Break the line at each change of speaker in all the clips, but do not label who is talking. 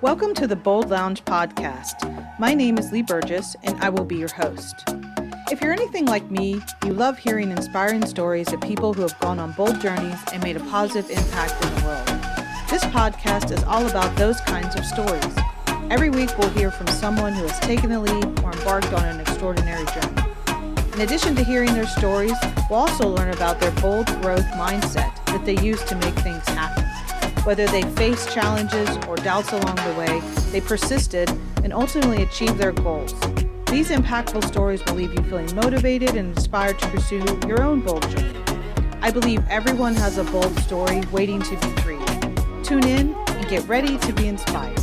Welcome to the Bold Lounge podcast. My name is Lee Burgess, and I will be your host. If you're anything like me, you love hearing inspiring stories of people who have gone on bold journeys and made a positive impact in the world. This podcast is all about those kinds of stories. Every week, we'll hear from someone who has taken the lead or embarked on an extraordinary journey. In addition to hearing their stories, we'll also learn about their bold growth mindset that they use to make things happen. Whether they faced challenges or doubts along the way, they persisted and ultimately achieved their goals. These impactful stories will leave you feeling motivated and inspired to pursue your own bold journey. I believe everyone has a bold story waiting to be freed. Tune in and get ready to be inspired.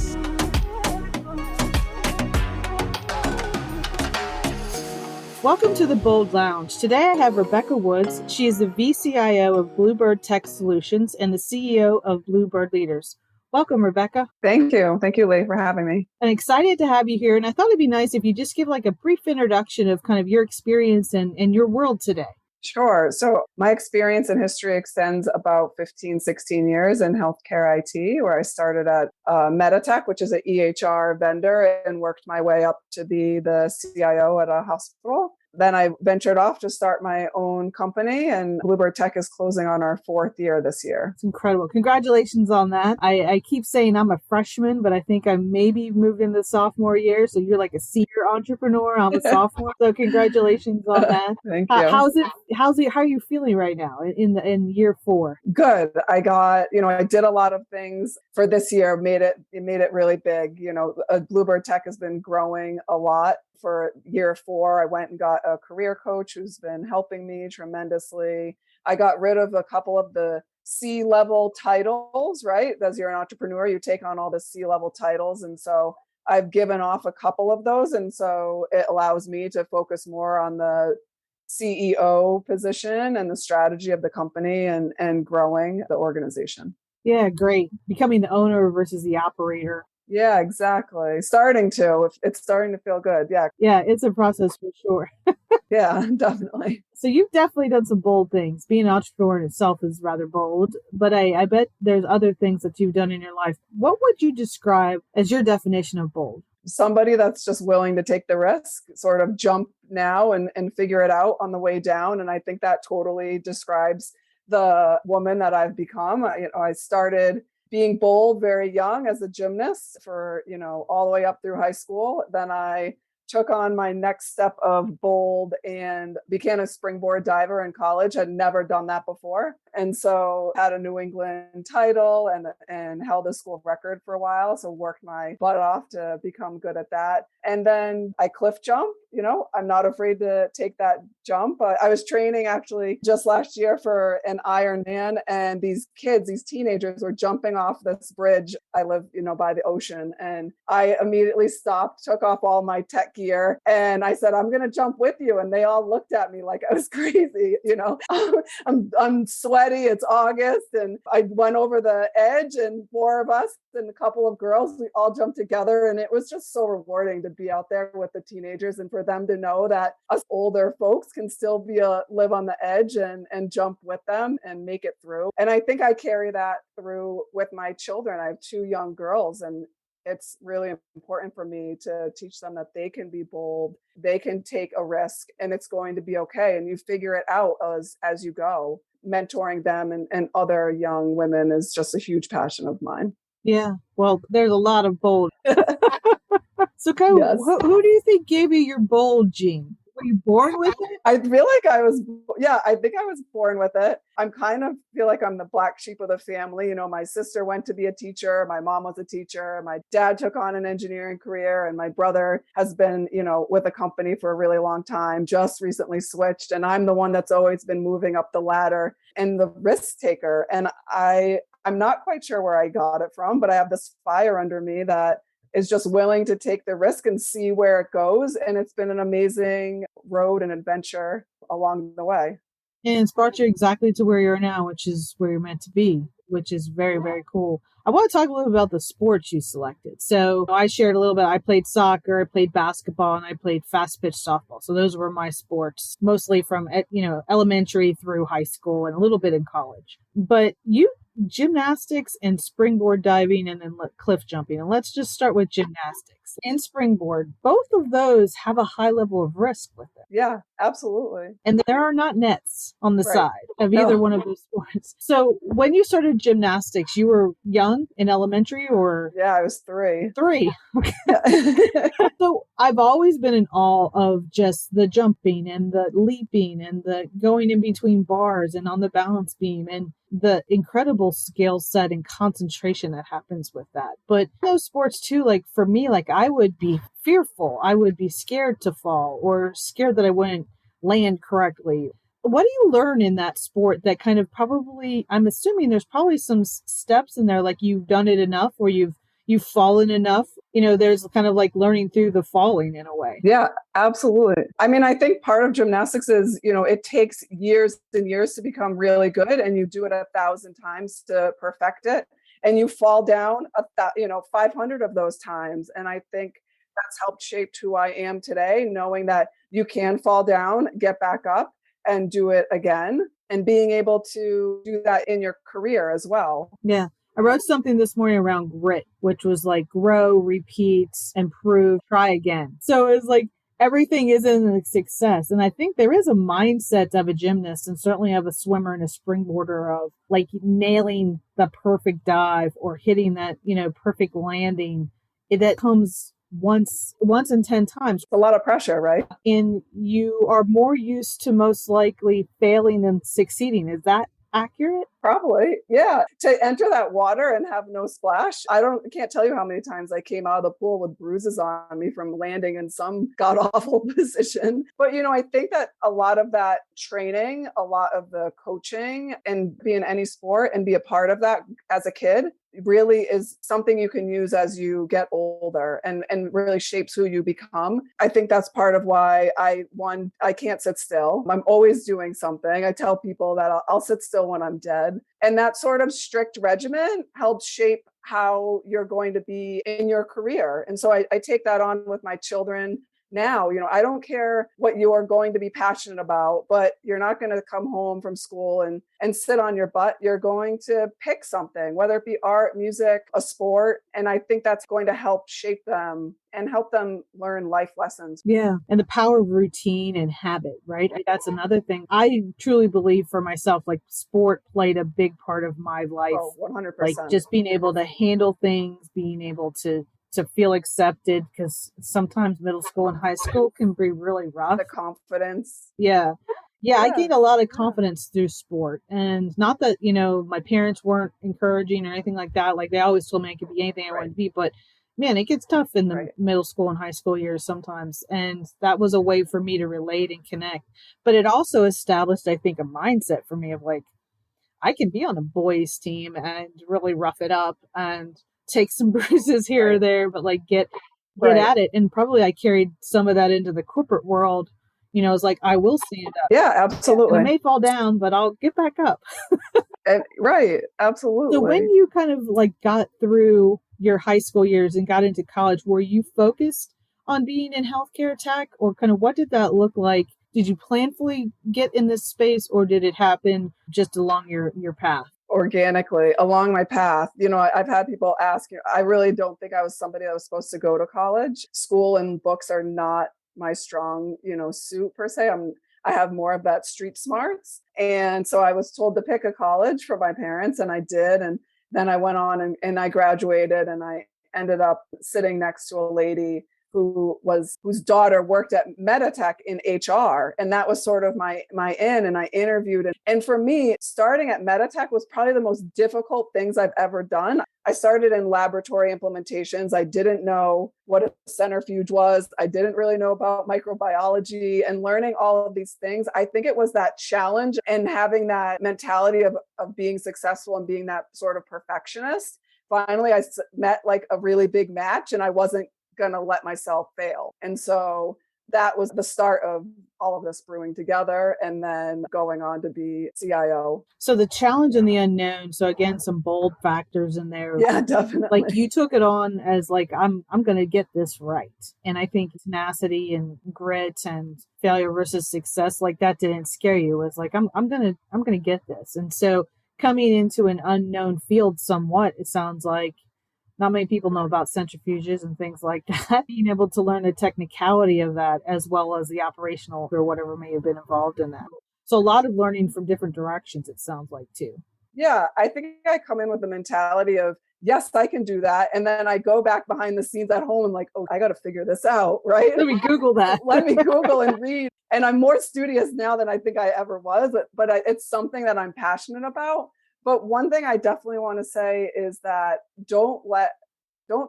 Welcome to the Bold Lounge. Today I have Rebecca Woods. She is the VCIO of Bluebird Tech Solutions and the CEO of Bluebird Leaders. Welcome, Rebecca.
Thank you. Thank you, Lee, for having me.
I'm excited to have you here. And I thought it'd be nice if you just give like a brief introduction of kind of your experience and your world today.
Sure. So my experience in history extends about 15, 16 years in healthcare IT, where I started at Meditech, which is an EHR vendor, and worked my way up to be the CIO at a hospital. Then I ventured off to start my own company, and Bluebird Tech is closing on our 4th year this year.
It's incredible. Congratulations on that. I keep saying I'm a freshman, but I think I maybe moved into sophomore year. So you're like a senior entrepreneur. I'm a sophomore. So congratulations on that.
Thank you.
How are you feeling right now in year 4?
Good. I did a lot of things for this year, made it really big. Bluebird Tech has been growing a lot. For year 4, I went and got a career coach who's been helping me tremendously. I got rid of a couple of the C-level titles, right? As you're an entrepreneur, you take on all the C-level titles. And so I've given off a couple of those. And so it allows me to focus more on the CEO position and the strategy of the company and growing the organization.
Yeah, great. Becoming the owner versus the operator.
Yeah, exactly. It's starting to feel good. Yeah.
Yeah, it's a process for sure.
Yeah, definitely.
So you've definitely done some bold things. Being an entrepreneur in itself is rather bold, but I bet there's other things that you've done in your life. What would you describe as your definition of bold?
Somebody that's just willing to take the risk, sort of jump now and figure it out on the way down. And I think that totally describes the woman that I've become. I started being bold very young as a gymnast for, all the way up through high school. Then I took on my next step of bold and became a springboard diver in college. Had never done that before. And so had a New England title and held a school record for a while. So worked my butt off to become good at that. And then I cliff jump. I'm not afraid to take that jump. I was training actually just last year for an Ironman, and these teenagers were jumping off this bridge. I live, by the ocean, and I immediately stopped, took off all my tech gear, and I said, I'm going to jump with you. And they all looked at me like I was crazy. I'm sweaty. It's August, and I went over the edge, and 4 of us and a couple of girls, we all jumped together, and it was just so rewarding to be out there with the teenagers and for them to know that us older folks can still live on the edge and jump with them and make it through. And I think I carry that through with my children. I have 2 young girls, and it's really important for me to teach them that they can be bold, they can take a risk, and it's going to be okay. And you figure it out as you go. Mentoring them and other young women is just a huge passion of mine.
Yeah, well, there's a lot of bold. So,
Yes.
who do you think gave you your bold gene? Were you born with it?
I feel like I think I was born with it. Feel like I'm the black sheep of the family. My sister went to be a teacher. My mom was a teacher. My dad took on an engineering career, and my brother has been, with a company for a really long time, just recently switched. And I'm the one that's always been moving up the ladder and the risk taker. And I'm not quite sure where I got it from, but I have this fire under me that is just willing to take the risk and see where it goes. And it's been an amazing road and adventure along the way.
And it's brought you exactly to where you're now, which is where you're meant to be, which is very, very cool. I want to talk a little bit about the sports you selected. So I shared a little bit. I played soccer, I played basketball, and I played fast pitch softball. So those were my sports, mostly from elementary through high school and a little bit in college. But you gymnastics and springboard diving and then cliff jumping. And let's just start with gymnastics and springboard. Both of those have a high level of risk with it.
Yeah, absolutely.
And there are not nets on the side of either one of those sports. So when you started gymnastics, you were young in elementary or?
Yeah, I was 3.
3. So I've always been in awe of just the jumping and the leaping and the going in between bars and on the balance beam and the incredible skill set and concentration that happens with that. But those sports too, like for me, like I would be fearful. I would be scared to fall or scared that I wouldn't land correctly. What do you learn in that sport that kind of probably, I'm assuming there's probably some steps in there, like you've done it enough or you've fallen enough, there's kind of like learning through the falling in a way.
Yeah, absolutely. I mean, I think part of gymnastics is, it takes years and years to become really good, and you do it 1,000 times to perfect it, and you fall down 500 of those times. And I think that's helped shape who I am today, knowing that you can fall down, get back up and do it again, and being able to do that in your career as well.
Yeah. I wrote something this morning around grit, which was like grow, repeat, improve, try again. So it's like everything isn't a success. And I think there is a mindset of a gymnast and certainly of a swimmer and a springboarder of like nailing the perfect dive or hitting that, perfect landing that comes once and 10 times.
It's a lot of pressure, right?
And you are more used to most likely failing than succeeding. Is that accurate?
Probably. Yeah. To enter that water and have no splash. I can't tell you how many times I came out of the pool with bruises on me from landing in some god awful position. But, I think that a lot of that training, a lot of the coaching and be in any sport and be a part of that as a kid really is something you can use as you get older and really shapes who you become. I think that's part of why I can't sit still. I'm always doing something. I tell people that I'll sit still when I'm dead. And that sort of strict regimen helps shape how you're going to be in your career. And so I take that on with my children now. I don't care what you are going to be passionate about, but you're not going to come home from school and sit on your butt. You're going to pick something, whether it be art, music, a sport. And I think that's going to help shape them and help them learn life lessons.
Yeah. And the power of routine and habit, right? That's another thing. I truly believe for myself, like sport played a big part of my life.
Oh, 100%.
Like just being able to handle things, being able to feel accepted, because sometimes middle school and high school can be really rough.
The confidence.
Yeah. I gained a lot of confidence through sport. And not that, my parents weren't encouraging or anything like that. Like they always told me I could be anything I wanted to be. But man, it gets tough in the middle school and high school years sometimes. And that was a way for me to relate and connect. But it also established, I think, a mindset for me of like, I can be on a boys team and really rough it up and take some bruises here or there, but like get at it. And probably I carried some of that into the corporate world. It's like, I will stand up.
Yeah, absolutely.
I may fall down, but I'll get back up.
Right. Absolutely.
So when you kind of like got through your high school years and got into college, were you focused on being in healthcare tech, or kind of what did that look like? Did you planfully get in this space, or did it happen just along your path?
Organically along my path. I've had people ask, I really don't think I was somebody that was supposed to go to college. School and books are not my strong, suit per se. I have more of that street smarts. And so I was told to pick a college for my parents, and I did. And then I went on and I graduated, and I ended up sitting next to a lady whose daughter worked at Meditech in HR. And that was sort of my in, and I interviewed. And for me, starting at Meditech was probably the most difficult things I've ever done. I started in laboratory implementations. I didn't know what a centrifuge was. I didn't really know about microbiology, and learning all of these things. I think it was that challenge and having that mentality of being successful and being that sort of perfectionist. Finally, I met like a really big match, and I wasn't going to let myself fail. And so that was the start of all of this brewing together, and then going on to be CIO.
So the challenge and the unknown. So again, some bold factors in there.
Yeah, definitely.
Like you took it on as like, I'm going to get this right. And I think tenacity and grit and failure versus success, like that didn't scare you. It was like, I'm going to get this. And so coming into an unknown field somewhat, it sounds like not many people know about centrifuges and things like that. Being able to learn the technicality of that as well as the operational or whatever may have been involved in that. So a lot of learning from different directions, it sounds like too.
Yeah, I think I come in with the mentality of, yes, I can do that. And then I go back behind the scenes at home and like, oh, I got to figure this out, right?
Let me Google that.
Let me Google and read. And I'm more studious now than I think I ever was, but it's something that I'm passionate about. But one thing I definitely want to say is that don't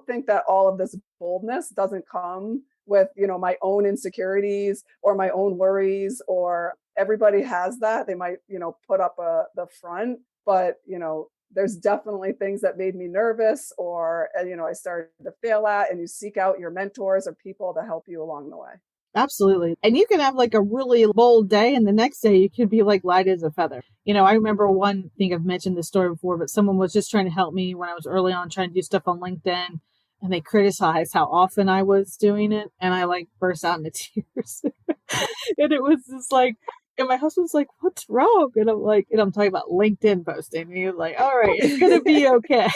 think that all of this boldness doesn't come with, my own insecurities or my own worries, or everybody has that. They might, put up the front, but, there's definitely things that made me nervous or, I started to fail at, and you seek out your mentors or people to help you along the way.
Absolutely. And you can have like a really bold day, and the next day you could be like light as a feather. I remember one thing, I've mentioned this story before, but someone was just trying to help me when I was early on trying to do stuff on LinkedIn, and they criticized how often I was doing it. And I like burst out into tears. And it was just like, and my husband's like, what's wrong? And I'm like, and I'm talking about LinkedIn posting. And he was like, all right, it's going to be okay.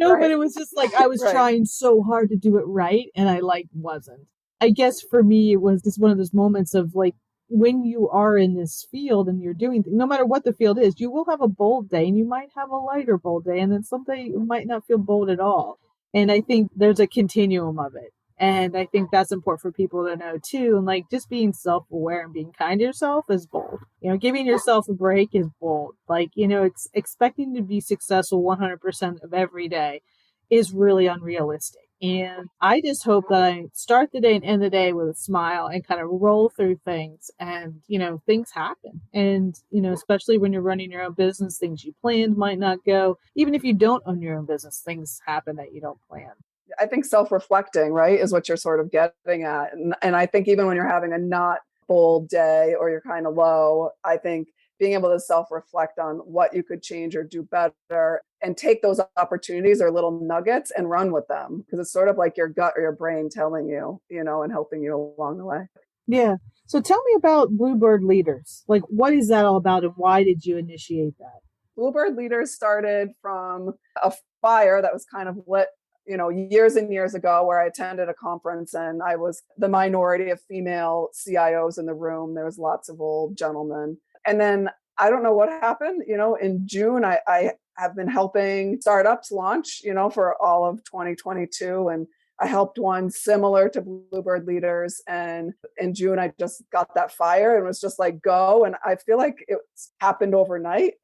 Right.
But it was just like, I was trying so hard to do it right. And I wasn't. I guess for me, it was just one of those moments of like, when you are in this field and you're doing, no matter what the field is, you will have a bold day and you might have a lighter bold day. And then someday you might not feel bold at all. And I think there's a continuum of it. And I think that's important for people to know too. And like just being self-aware and being kind to yourself is bold. Giving yourself a break is bold. Like, it's expecting to be successful 100% of every day is really unrealistic. And I just hope that I start the day and end the day with a smile and kind of roll through things, and, things happen. And, especially when you're running your own business, things you planned might not go. Even if you don't own your own business, things happen that you don't plan.
I think self-reflecting, right, is what you're sort of getting at. And I think even when you're having a not bold day or you're kind of low, I think being able to self-reflect on what you could change or do better and take those opportunities or little nuggets and run with them, because it's sort of like your gut or your brain telling you, and helping you along the way.
Yeah. So tell me about Bluebird Leaders. Like, what is that all about and why did you initiate that?
Bluebird Leaders started from a fire that was kind of lit, years and years ago, where I attended a conference and I was the minority of female CIOs in the room. There was lots of old gentlemen. And then I don't know what happened, in June, I have been helping startups launch, for all of 2022. And I helped one similar to Bluebird Leaders. And in June, I just got that fire and was just like, go. And I feel like it happened overnight,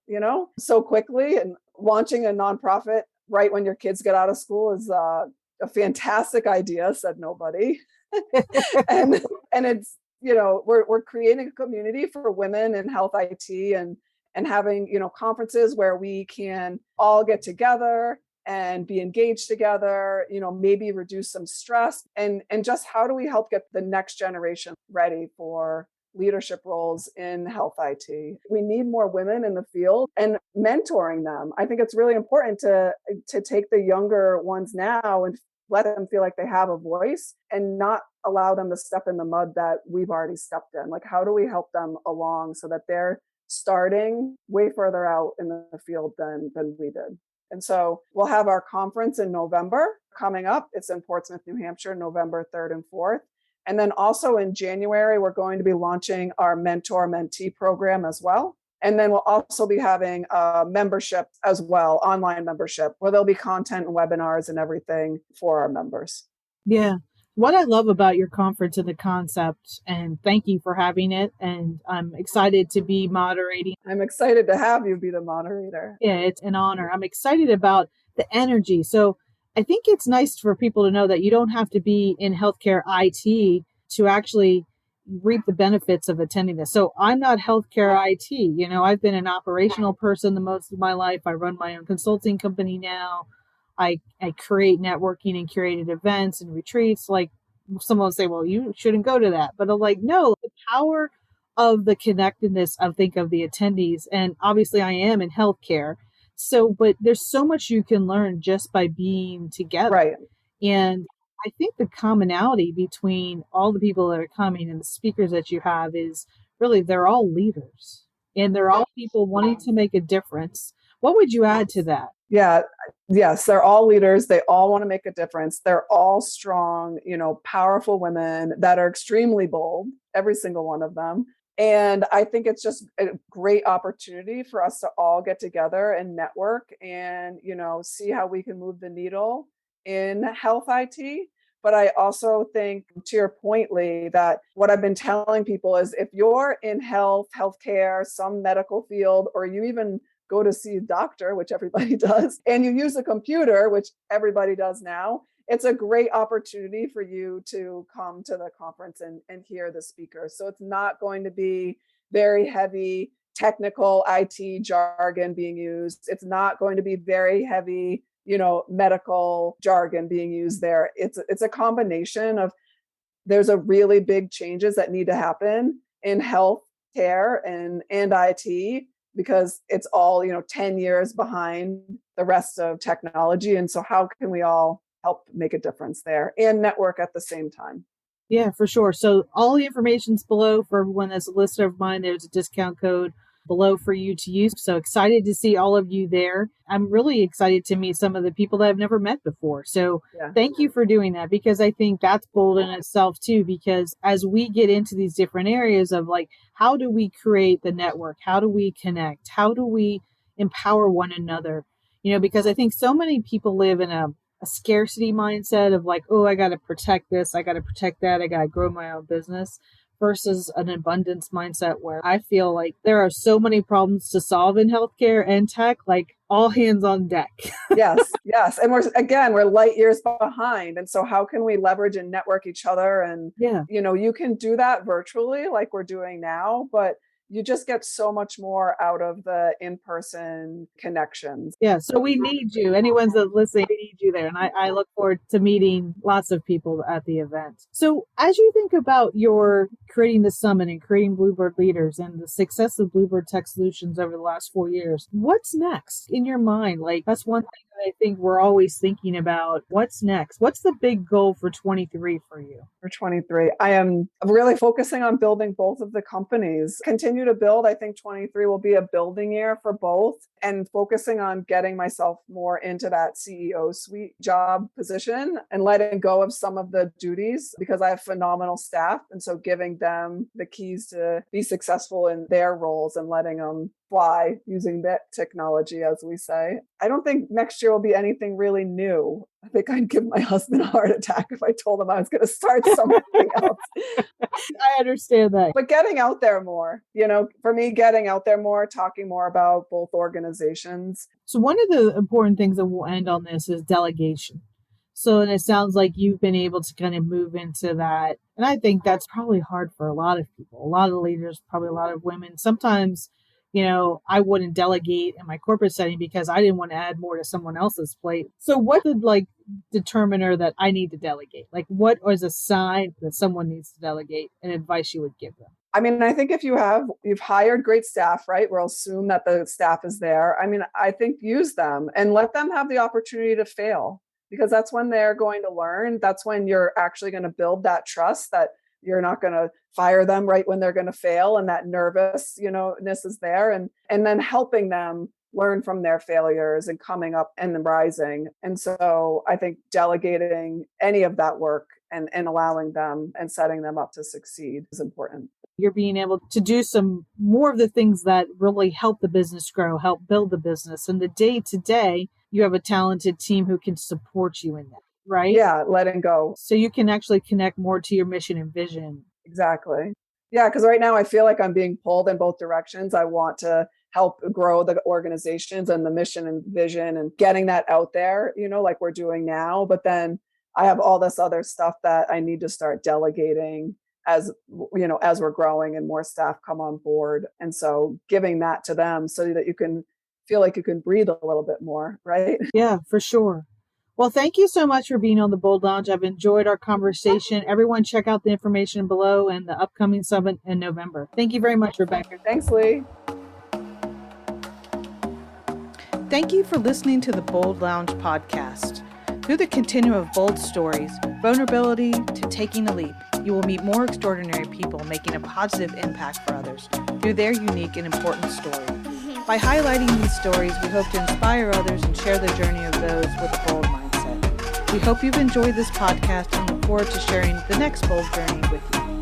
so quickly. And launching a nonprofit right when your kids get out of school is a fantastic idea, said nobody. and it's, we're creating a community for women in health IT, and having, conferences where we can all get together and be engaged together, maybe reduce some stress, and just how do we help get the next generation ready for leadership roles in health IT. We need more women in the field and mentoring them. I think it's really important to take the younger ones now and let them feel like they have a voice and not allow them to step in the mud that we've already stepped in. Like, how do we help them along so that they're starting way further out in the field than we did? And so we'll have our conference in November coming up. It's in Portsmouth, New Hampshire, November 3rd and 4th. And then also in January, we're going to be launching our mentor-mentee program as well. And then we'll also be having a membership as well, online membership, where there'll be content and webinars and everything for our members.
Yeah. What I love about your conference and the concept, and thank you for having it, and I'm excited to be moderating.
I'm excited to have you be the moderator.
Yeah, it's an honor. I'm excited about the energy. So I think it's nice for people to know that you don't have to be in healthcare IT to actually reap the benefits of attending this. So I'm not healthcare IT. I've been an operational person the most of my life. I run my own consulting company now. I create networking and curated events and retreats. Like, someone will say, well, you shouldn't go to that. But I'm like, no, the power of the connectedness, I think, of the attendees. And obviously I am in healthcare. So, but there's so much you can learn just by being together.
Right.
And I think the commonality between all the people that are coming and the speakers that you have is really, they're all leaders. and they're all people wanting to make a difference. What would you add to that?
Yeah. Yes. They're all leaders. They all want to make a difference. They're all strong, powerful women that are extremely bold, every single one of them. And I think it's just a great opportunity for us to all get together and network and, see how we can move the needle in health IT. But I also think, to your point, Lee, that what I've been telling people is if you're in healthcare, some medical field, or you even go to see a doctor, which everybody does, and you use a computer, which everybody does now, it's a great opportunity for you to come to the conference and hear the speakers. So it's not going to be very heavy technical IT jargon being used. It's not going to be very heavy, medical jargon being used there. It's a combination of, there's a really big changes that need to happen in health care and IT, because it's all 10 years behind the rest of technology. And so how can we all help make a difference there and network at the same time?
Yeah, for sure. So all the information's below for everyone that's a listener of mine. There's a discount code below for you to use. So excited to see all of you there. I'm really excited to meet some of the people that I've never met before. So Thank you for doing that, because I think that's bold in itself too, because as we get into these different areas of like, how do we create the network? How do we connect? How do we empower one another? Because I think so many people live in a scarcity mindset of like, oh, I got to protect this, I got to protect that, I got to grow my own business, versus an abundance mindset where I feel like there are so many problems to solve in healthcare and tech, like all hands on deck.
Yes. And we're light years behind. And so how can we leverage and network each other? And, you can do that virtually like we're doing now, but you just get so much more out of the in-person connections.
Yeah, so we need you. Anyone that's listening, we need you there. And I look forward to meeting lots of people at the event. So as you think about your creating the summit and creating Bluebird Leaders and the success of Bluebird Tech Solutions over the last 4 years, what's next in your mind? Like, that's one thing that I think we're always thinking about. What's next? What's the big goal for 23 for you?
For 23, I am really focusing on building both of the companies. Continue to build. I think 23 will be a building year for both, and focusing on getting myself more into that CEO suite job position and letting go of some of the duties, because I have phenomenal staff. And so giving them the keys to be successful in their roles and letting them fly using that technology, as we say. I don't think next year will be anything really new. I think I'd give my husband a heart attack if I told him I was going to start something else.
I understand that.
But getting out there more, for me, getting out there more, talking more about both organizations.
So one of the important things that we'll end on this is delegation. So, and it sounds like you've been able to kind of move into that. And I think that's probably hard for a lot of people, a lot of leaders, probably a lot of women. Sometimes, I wouldn't delegate in my corporate setting because I didn't want to add more to someone else's plate. So what's the determiner that I need to delegate? Like, what is a sign that someone needs to delegate, and advice you would give them?
I mean, I think if you've hired great staff, right? We'll assume that the staff is there. I mean, I think use them and let them have the opportunity to fail, because that's when they're going to learn. That's when you're actually going to build that trust, that you're not going to fire them right when they're going to fail, and that nervousness is there, and then helping them learn from their failures and coming up and then rising. And so I think delegating any of that work and allowing them and setting them up to succeed is important.
You're being able to do some more of the things that really help the business grow, help build the business. And the day to day, you have a talented team who can support you in that, right?
Yeah, letting go.
So you can actually connect more to your mission and vision.
Exactly. Yeah, because right now I feel like I'm being pulled in both directions. I want to help grow the organizations and the mission and vision and getting that out there, like we're doing now. But then I have all this other stuff that I need to start delegating as we're growing and more staff come on board. And so giving that to them so that you can feel like you can breathe a little bit more, right?
Yeah, for sure. Well, thank you so much for being on the Bold Lounge. I've enjoyed our conversation. Everyone check out the information below and the upcoming summit in November. Thank you very much, Rebecca.
Thanks, Lee.
Thank you for listening to the Bold Lounge podcast. Through the continuum of bold stories, vulnerability to taking a leap, you will meet more extraordinary people making a positive impact for others through their unique and important story. By highlighting these stories, we hope to inspire others and share the journey of those with a bold mindset. We hope you've enjoyed this podcast and look forward to sharing the next bold journey with you.